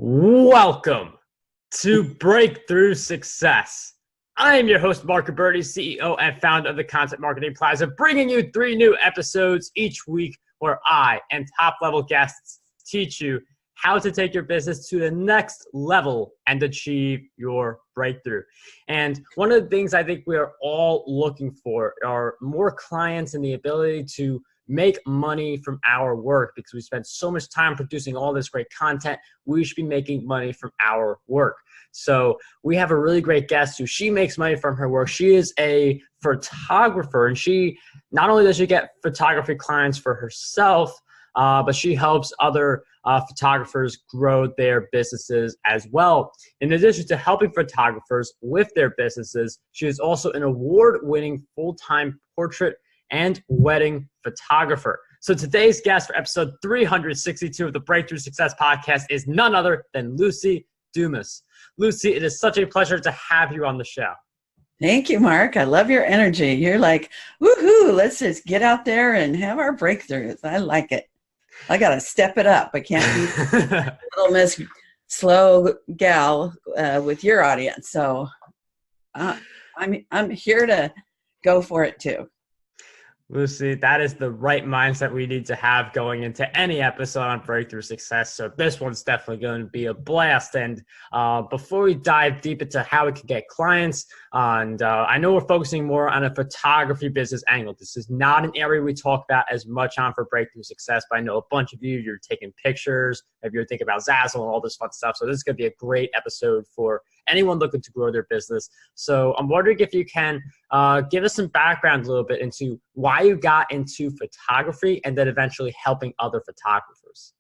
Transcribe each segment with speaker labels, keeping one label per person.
Speaker 1: Welcome to Breakthrough Success. I am your host, Mark Roberti, CEO and founder of the Content Marketing Plaza, bringing you 3 new episodes each week where I and top-level guests teach you how to take your business to the next level and achieve your breakthrough. And one of the things I think we are all looking for are more clients and the ability to make money from our work, because we spend so much time producing all this great content. We should be making money from our work. So we have a really great guest who she makes money from her work. She is a photographer, and she not only does she get photography clients for herself, but she helps other photographers grow their businesses as well. In addition to helping photographers with their businesses, she is also an award-winning full-time portrait and wedding photographer. So today's guest for episode 362 of the Breakthrough Success Podcast is none other than Luci Dumas. Luci, it is such a pleasure to have you on the show.
Speaker 2: Thank you, Mark. I love your energy. You're like, woohoo, let's just get out there and have our breakthroughs. I like it. I got to step it up. I can't be little Miss Slow gal with your audience. So I'm here to go for it too.
Speaker 1: Luci, that is the right mindset we need to have going into any episode on Breakthrough Success. So this one's definitely going to be a blast. And before we dive deep into how we can get clients, and I know we're focusing more on a photography business angle. This is not an area we talk about as much on for Breakthrough Success, but I know a bunch of you're taking pictures, maybe you're thinking about Zazzle and all this fun stuff. So this is going to be a great episode for anyone looking to grow their business. So I'm wondering if you can give us some background a little bit into why you got into photography and then eventually helping other photographers.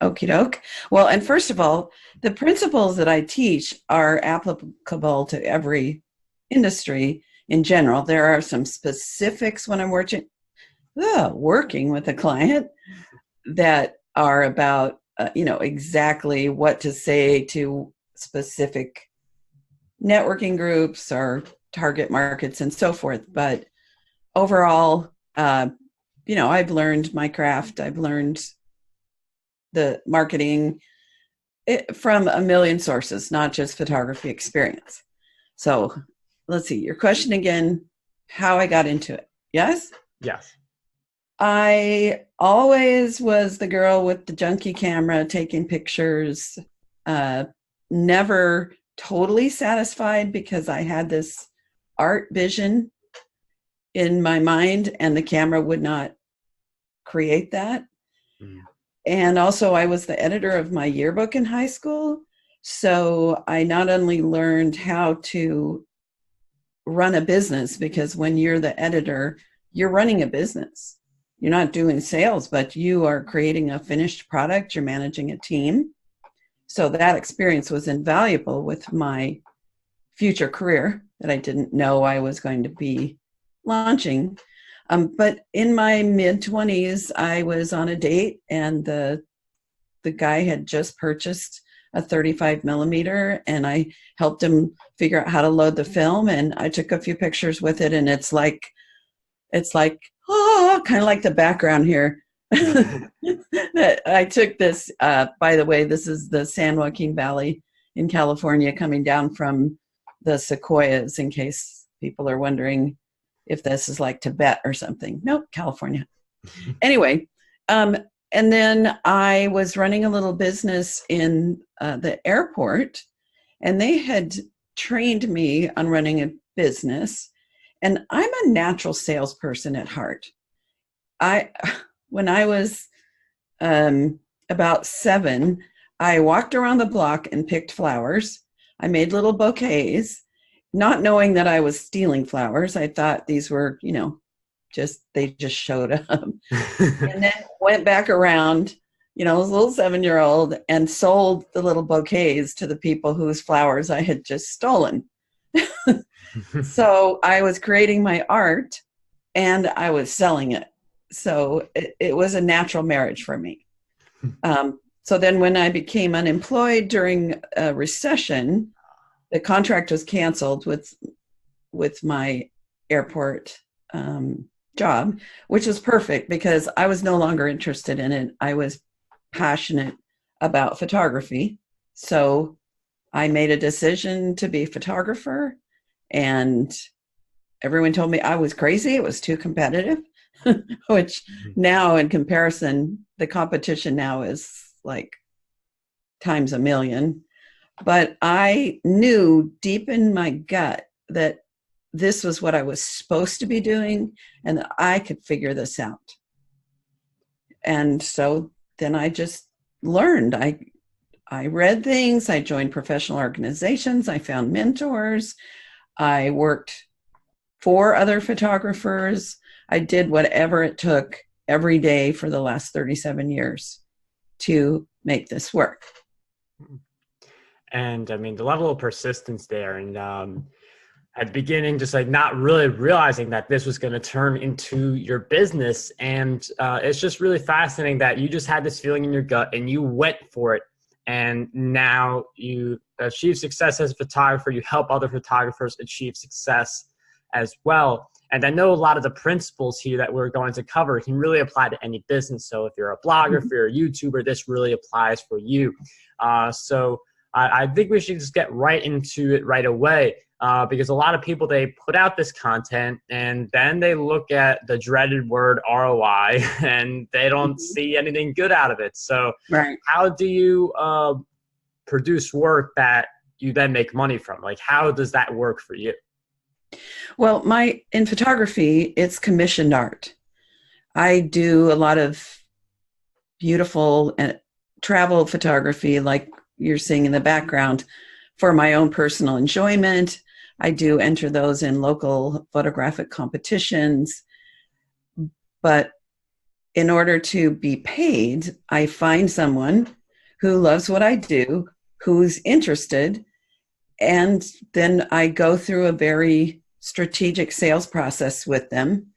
Speaker 2: Okie doke. Well, and first of all, the principles that I teach are applicable to every industry in general. There are some specifics when I'm working with a client that are about, exactly what to say to specific networking groups or target markets and so forth. But overall, I've learned my craft. I've learned the marketing from a million sources, not just photography experience. So let's see, your question again, how I got into it. Yes?
Speaker 1: Yes.
Speaker 2: I always was the girl with the junky camera taking pictures, never totally satisfied because I had this art vision in my mind and the camera would not create that. And also I was the editor of my yearbook in high school. So I not only learned how to run a business, because when you're the editor, you're running a business. You're not doing sales, but you are creating a finished product. You're managing a team. So that experience was invaluable with my future career that I didn't know I was going to be launching. But in my mid-20s, I was on a date, and the guy had just purchased a 35 millimeter, and I helped him figure out how to load the film, and I took a few pictures with it, and it's like, kind of like the background here. That I took this, by the way, this is the San Joaquin Valley in California coming down from the sequoias, in case people are wondering if this is like Tibet or something. Nope, California. Anyway, and then I was running a little business in the airport, and they had trained me on running a business, and I'm a natural salesperson at heart. When I was about 7, I walked around the block and picked flowers. I made little bouquets, not knowing that I was stealing flowers. I thought these were, they just showed up. And then went back around, I was a little 7-year-old, and sold the little bouquets to the people whose flowers I had just stolen. So I was creating my art and I was selling it. So it was a natural marriage for me. So then when I became unemployed during a recession, the contract was canceled with my airport job, which was perfect because I was no longer interested in it. I was passionate about photography. So I made a decision to be a photographer, and everyone told me I was crazy. It was too competitive, which now in comparison, the competition now is like times a million. But I knew deep in my gut that this was what I was supposed to be doing and that I could figure this out. And so then I just learned. I read things, I joined professional organizations, I found mentors, I worked for other photographers. I did whatever it took every day for the last 37 years to make this work.
Speaker 1: And I mean, the level of persistence there, and at the beginning, just like not really realizing that this was going to turn into your business. And it's just really fascinating that you just had this feeling in your gut and you went for it. And now you achieve success as a photographer. You help other photographers achieve success as well. And I know a lot of the principles here that we're going to cover can really apply to any business. So if you're a blogger, if you're a YouTuber, this really applies for you. So I think we should just get right into it right away. Because a lot of people, they put out this content and then they look at the dreaded word ROI and they don't see anything good out of it. So how do you produce work that you then make money from? Like, how does that work for you?
Speaker 2: Well, in photography, it's commissioned art. I do a lot of beautiful travel photography, like you're seeing in the background, for my own personal enjoyment. I do enter those in local photographic competitions. But in order to be paid, I find someone who loves what I do, who's interested, and then I go through a very strategic sales process with them.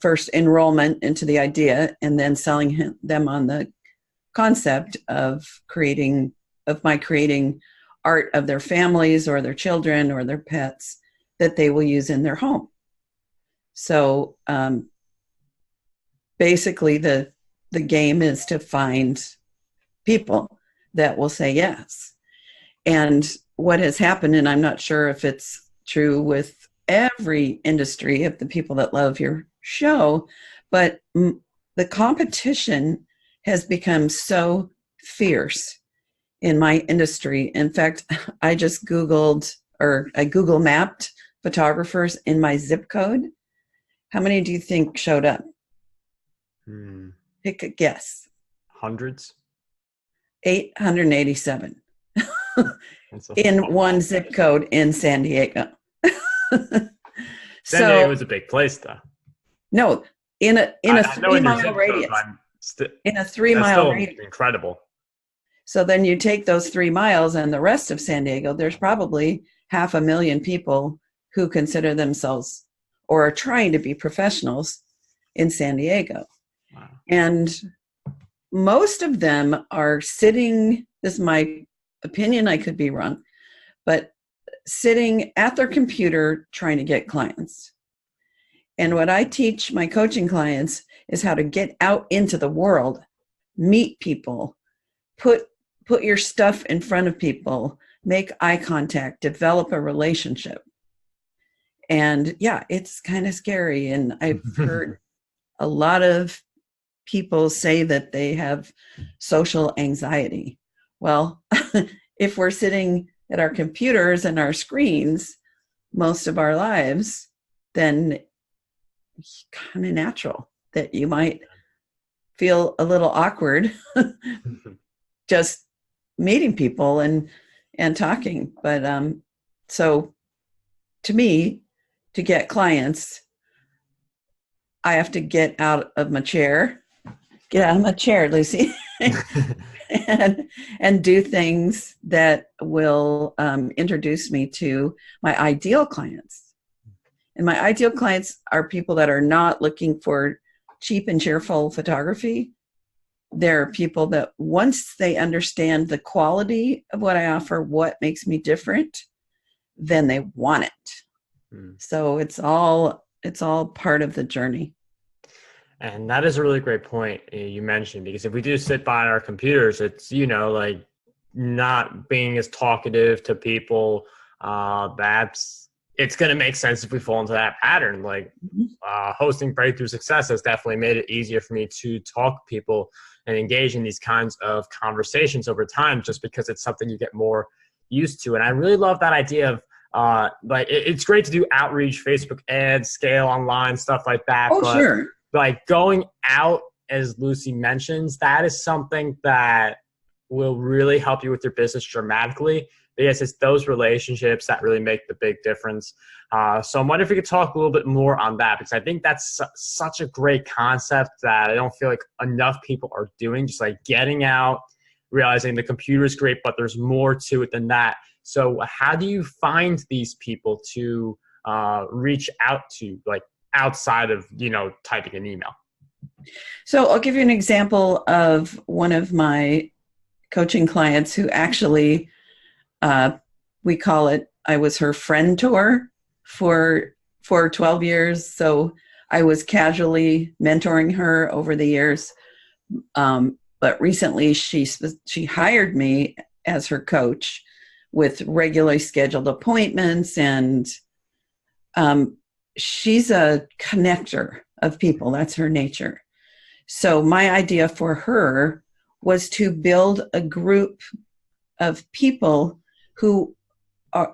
Speaker 2: First, enrollment into the idea, and then selling them on the concept of creating art of their families or their children or their pets that they will use in their home. So basically the game is to find people that will say yes. And what has happened, and I'm not sure if it's true with every industry of the people that love your show, but the competition has become so fierce in my industry. In fact, I just I Google mapped photographers in my zip code. How many do you think showed up? Pick a guess.
Speaker 1: Hundreds?
Speaker 2: 887 in one zip code in San Diego.
Speaker 1: San Diego is a big place, though.
Speaker 2: No, in a 3 mile radius. In a 3 mile radius.
Speaker 1: Incredible.
Speaker 2: So then you take those 3 miles and the rest of San Diego, there's probably 500,000 people who consider themselves or are trying to be professionals in San Diego. Wow. And most of them are sitting, this is my opinion, I could be wrong, but sitting at their computer trying to get clients. And what I teach my coaching clients is how to get out into the world, meet people, put your stuff in front of people, make eye contact, develop a relationship. And yeah, it's kind of scary. And I've heard a lot of people say that they have social anxiety. Well, if we're sitting at our computers and our screens most of our lives, then it's kind of natural that you might feel a little awkward just meeting people and talking. But so to me, to get clients, I have to get out of my chair, Lucy, and do things that will introduce me to my ideal clients. And my ideal clients are people that are not looking for cheap and cheerful photography. There are people that once they understand the quality of what I offer, what makes me different, then they want it. So it's all part of the journey.
Speaker 1: And that is a really great point you mentioned, because if we do sit by our computers, it's, like not being as talkative to people, it's going to make sense if we fall into that pattern. Like hosting Breakthrough Success has definitely made it easier for me to talk to people and engage in these kinds of conversations over time, just because it's something you get more used to. And I really love that idea of like it's great to do outreach, Facebook ads, scale online, stuff like that.
Speaker 2: Oh,
Speaker 1: but
Speaker 2: sure.
Speaker 1: like going out, as Luci mentions, that is something that will really help you with your business dramatically, because it's those relationships that really make the big difference. So I'm wondering if we could talk a little bit more on that, because I think that's such a great concept that I don't feel like enough people are doing, just like getting out, realizing the computer is great, but there's more to it than that. So how do you find these people to reach out to, like outside of, typing an email?
Speaker 2: So I'll give you an example of one of my coaching clients who actually, we call it, I was her friend tour for 12 years. So I was casually mentoring her over the years. But recently she hired me as her coach with regularly scheduled appointments, and she's a connector of people. That's her nature. So my idea for her was to build a group of people who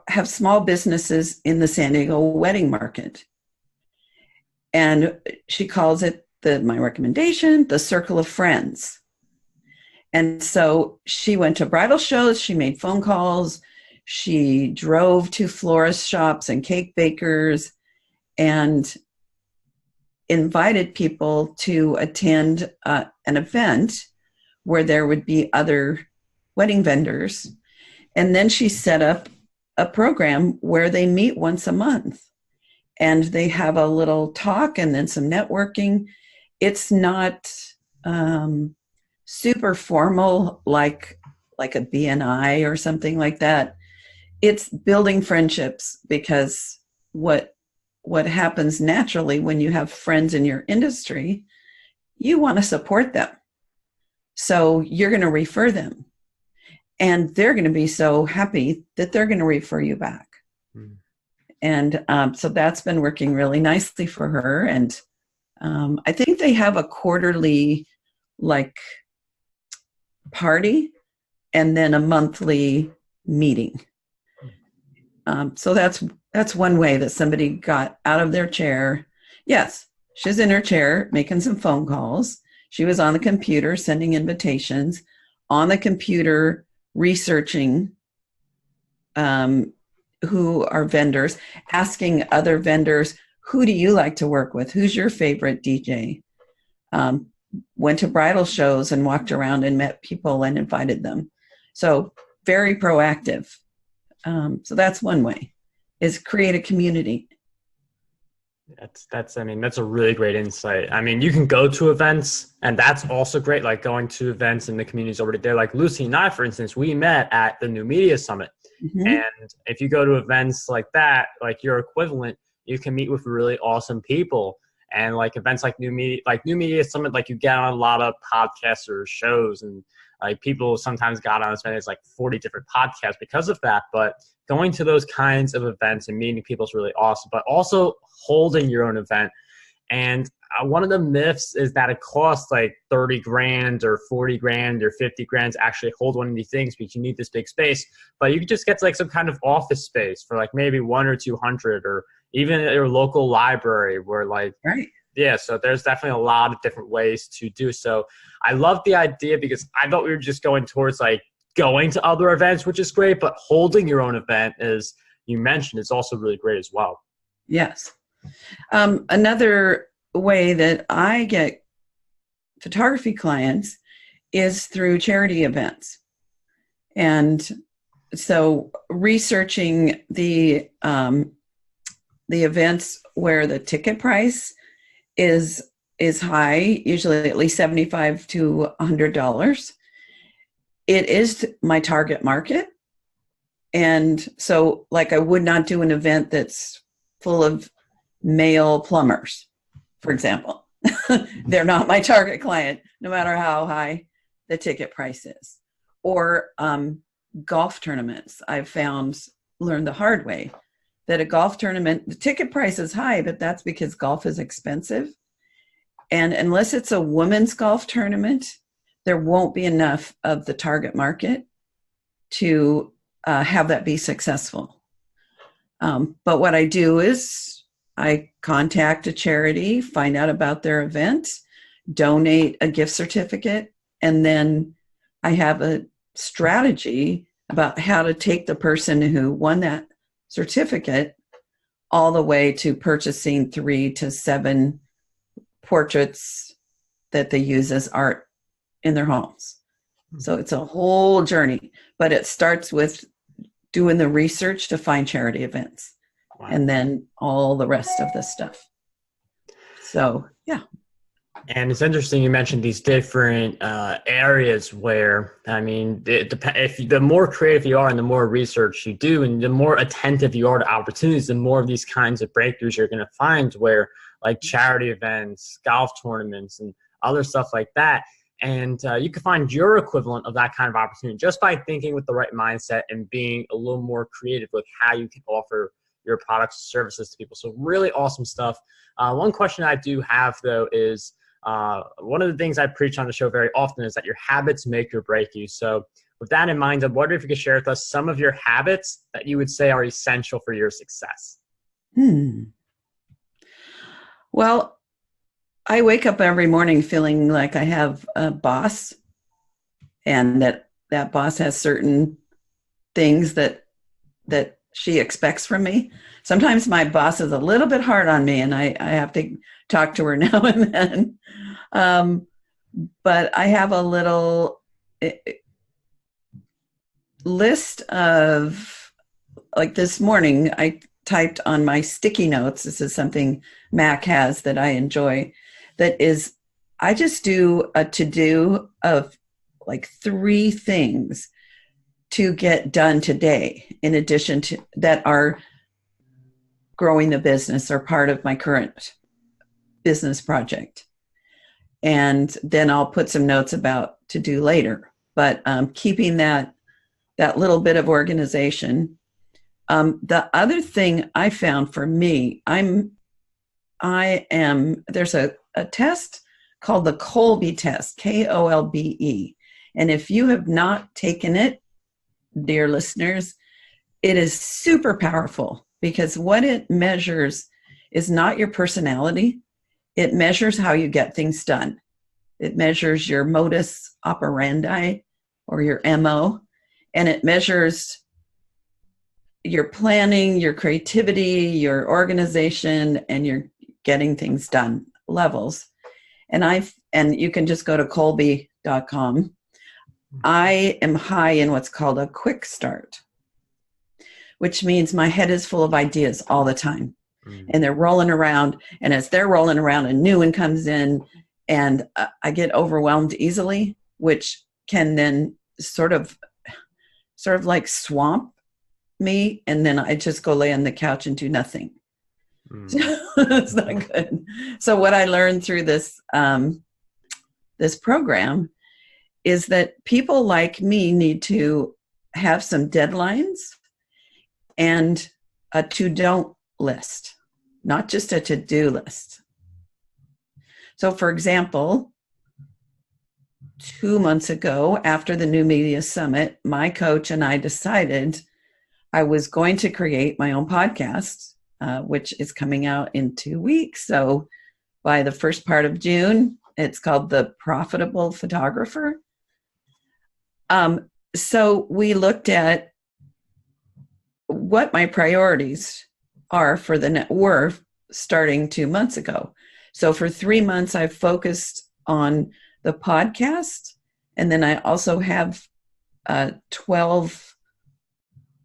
Speaker 2: have small businesses in the San Diego wedding market. And she calls it my recommendation, the circle of friends. And so she went to bridal shows, she made phone calls, she drove to florist shops and cake bakers and invited people to attend an event where there would be other wedding vendors. And then she set up a program where they meet once a month and they have a little talk and then some networking. It's not super formal like a BNI or something like that. It's building friendships, because what happens naturally when you have friends in your industry, you want to support them. So you're going to refer them, and they're going to be so happy that they're going to refer you back. Mm. And so that's been working really nicely for her. And I think they have a quarterly party and then a monthly meeting. So that's one way that somebody got out of their chair. Yes, she's in her chair making some phone calls. She was on the computer sending invitations, on the computer researching who are vendors, asking other vendors, who do you like to work with? Who's your favorite DJ? Went to bridal shows and walked around and met people and invited them. So very proactive. So that's one way, is create a community.
Speaker 1: That's a really great insight. I mean, you can go to events, and that's also great. Like going to events and the community's already there. Like Luci and I, for instance, we met at the New Media Summit. Mm-hmm. And if you go to events like that, like your equivalent, you can meet with really awesome people. And like events like New Media Summit, like you get on a lot of podcasts or shows, and like people sometimes got on as many as like 40 different podcasts because of that. But going to those kinds of events and meeting people is really awesome, but also holding your own event. And one of the myths is that it costs like 30 grand or 40 grand or 50 grand to actually hold one of these things, because you need this big space. But you can just get to like some kind of office space for like maybe 100 or 200, or even at your local library where like,
Speaker 2: right.
Speaker 1: Yeah, so there's definitely a lot of different ways to do so. I love the idea, because I thought we were just going towards like going to other events, which is great, but holding your own event, as you mentioned, is also really great as well.
Speaker 2: Yes. Another way that I get photography clients is through charity events. And so researching the events where the ticket price is high, usually at least $75 to $100. It is my target market. And so like I would not do an event that's full of male plumbers, for example. They're not my target client, no matter how high the ticket price is. Or golf tournaments. I've learned the hard way that a golf tournament, the ticket price is high, but that's because golf is expensive. And unless it's a women's golf tournament, there won't be enough of the target market to have that be successful. But what I do is I contact a charity, find out about their event, donate a gift certificate, and then I have a strategy about how to take the person who won that certificate all the way to purchasing 3 to 7 portraits that they use as art in their homes. So it's a whole journey, but it starts with doing the research to find charity events. Wow. And then all the rest of the stuff. So, yeah.
Speaker 1: And it's interesting you mentioned these different areas where, I mean, if the more creative you are and the more research you do and the more attentive you are to opportunities, the more of these kinds of breakthroughs you're going to find where like charity events, golf tournaments, and other stuff like that. And you can find your equivalent of that kind of opportunity just by thinking with the right mindset and being a little more creative with how you can offer your products and services to people. So really awesome stuff. One question I do have, though, is one of the things I preach on the show very often is that your habits make or break you. So with that in mind, I wonder if you could share with us some of your habits that you would say are essential for your success.
Speaker 2: Well, I wake up every morning feeling like I have a boss and that boss has certain things that she expects from me. Sometimes my boss is a little bit hard on me and I have to talk to her now and then. But I have a little list of, like this morning, I typed on my sticky notes. This is something Mac has that I enjoy. That is, I just do a to-do of like 3 things to get done today, in addition to that are growing the business or part of my current business project. And then I'll put some notes about to do later. But keeping that little bit of organization. The other thing I found for me, there's a test called the Kolbe Test, Kolbe. And if you have not taken it, dear listeners, it is super powerful because what it measures is not your personality. It measures how you get things done. It measures your modus operandi or your MO, and it measures your planning, your creativity, your organization, and your getting things done levels. And you can just go to kolbe.com. I am high in what's called a quick start, which means my head is full of ideas all the time. And they're rolling around. And as they're rolling around, a new one comes in and I get overwhelmed easily, which can then sort of like swamp me. And then I just go lay on the couch and do nothing. It's not good. So what I learned through this program is that people like me need to have some deadlines and a to-don't list, not just a to-do list. So for example, 2 months ago, after the New Media Summit, my coach and I decided I was going to create my own podcast, which is coming out in 2 weeks. So by the first part of June, it's called The Profitable Photographer. So we looked at what my priorities are were starting 2 months ago. So for 3 months, I've focused on the podcast. And then I also have a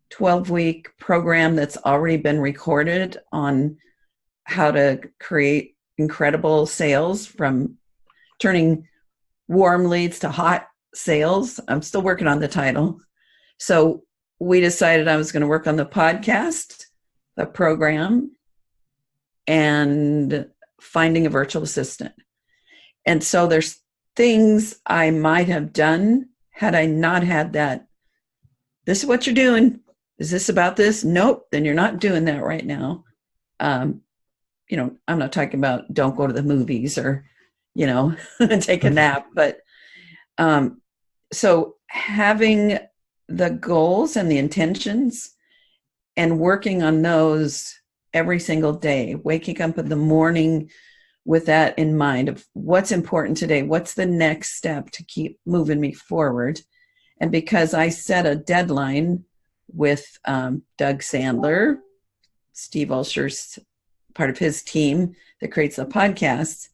Speaker 2: 12-week program that's already been recorded on how to create incredible sales from turning warm leads to hot sales. I'm still working on the title. So we decided I was going to work on the podcast, the program, and finding a virtual assistant. And so there's things I might have done had I not had that this is what you're doing. Is this about this? Nope. Then you're not doing that right now. You know, I'm not talking about don't go to the movies or, you know, take a nap, but so having the goals and the intentions and working on those every single day, waking up in the morning with that in mind of what's important today, what's the next step to keep moving me forward. And because I set a deadline with Doug Sandler, Steve Olsher's part of his team that creates the podcasts,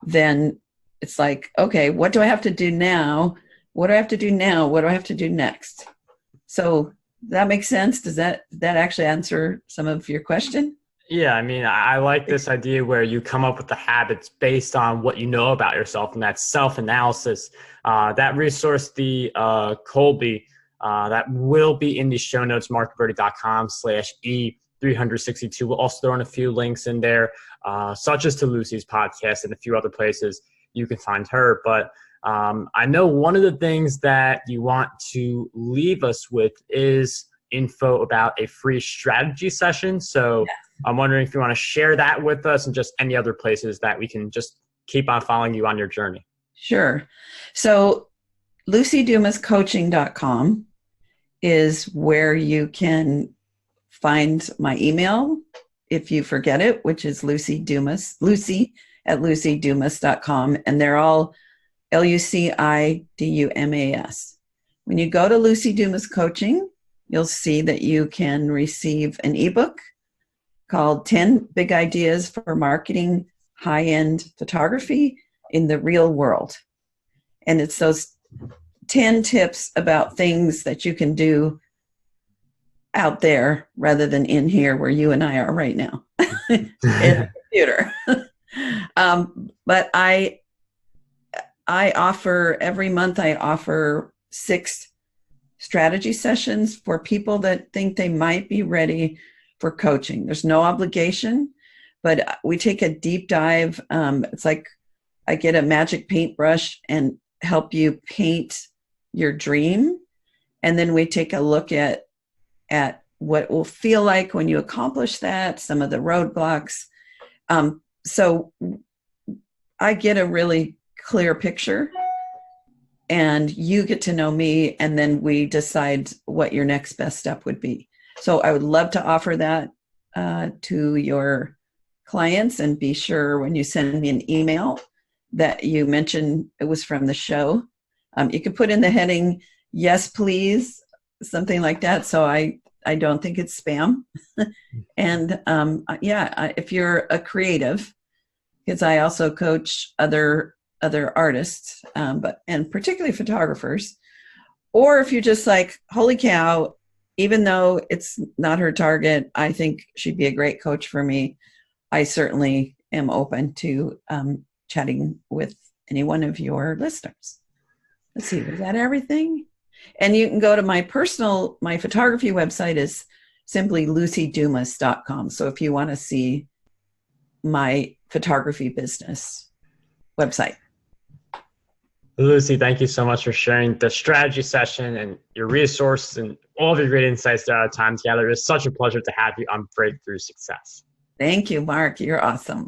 Speaker 2: then it's like, okay, what do I have to do now? What do I have to do now? What do I have to do next? So that makes sense. Does that actually answer some of your question?
Speaker 1: Yeah, I mean, I like this idea where you come up with the habits based on what you know about yourself, and that's self-analysis. That resource, the Kolbe, that will be in the show notes, markberty.com/E362. We'll also throw in a few links in there, such as to Luci's podcast and a few other places you can find her. But I know one of the things that you want to leave us with is info about a free strategy session. So yes. I'm wondering if you want to share that with us and just any other places that we can just keep on following you on your journey.
Speaker 2: Sure. So LuciDumasCoaching.com is where you can find my email if you forget it, which is Luci Dumas, Luci@LuciDumas.com. And they're all LuciDumas. When you go to Luci Dumas Coaching, you'll see that you can receive an ebook called 10 Big Ideas for Marketing High-End Photography in the Real World. And it's those 10 tips about things that you can do out there rather than in here where you and I are right now in the computer. But I offer, every month I offer 6 strategy sessions for people that think they might be ready for coaching. There's no obligation, but we take a deep dive. It's like I get a magic paintbrush and help you paint your dream. And then we take a look at what it will feel like when you accomplish that, some of the roadblocks. So I get a really clear picture and you get to know me, and then we decide what your next best step would be. So I would love to offer that to your clients, and be sure when you send me an email that you mention it was from the show. You could put in the heading, yes, please, something like that. So I don't think it's spam. And if you're a creative, because I also coach other artists, and particularly photographers, or if you're just like, holy cow, even though it's not her target, I think she'd be a great coach for me. I certainly am open to chatting with any one of your listeners. Let's see, was that everything? And you can go to my photography website is simply LuciDumas.com. So if you want to see my photography business website.
Speaker 1: Luci, thank you so much for sharing the strategy session and your resources and all of your great insights throughout our time together. It's such a pleasure to have you on Breakthrough Success.
Speaker 2: Thank you, Mark. You're awesome.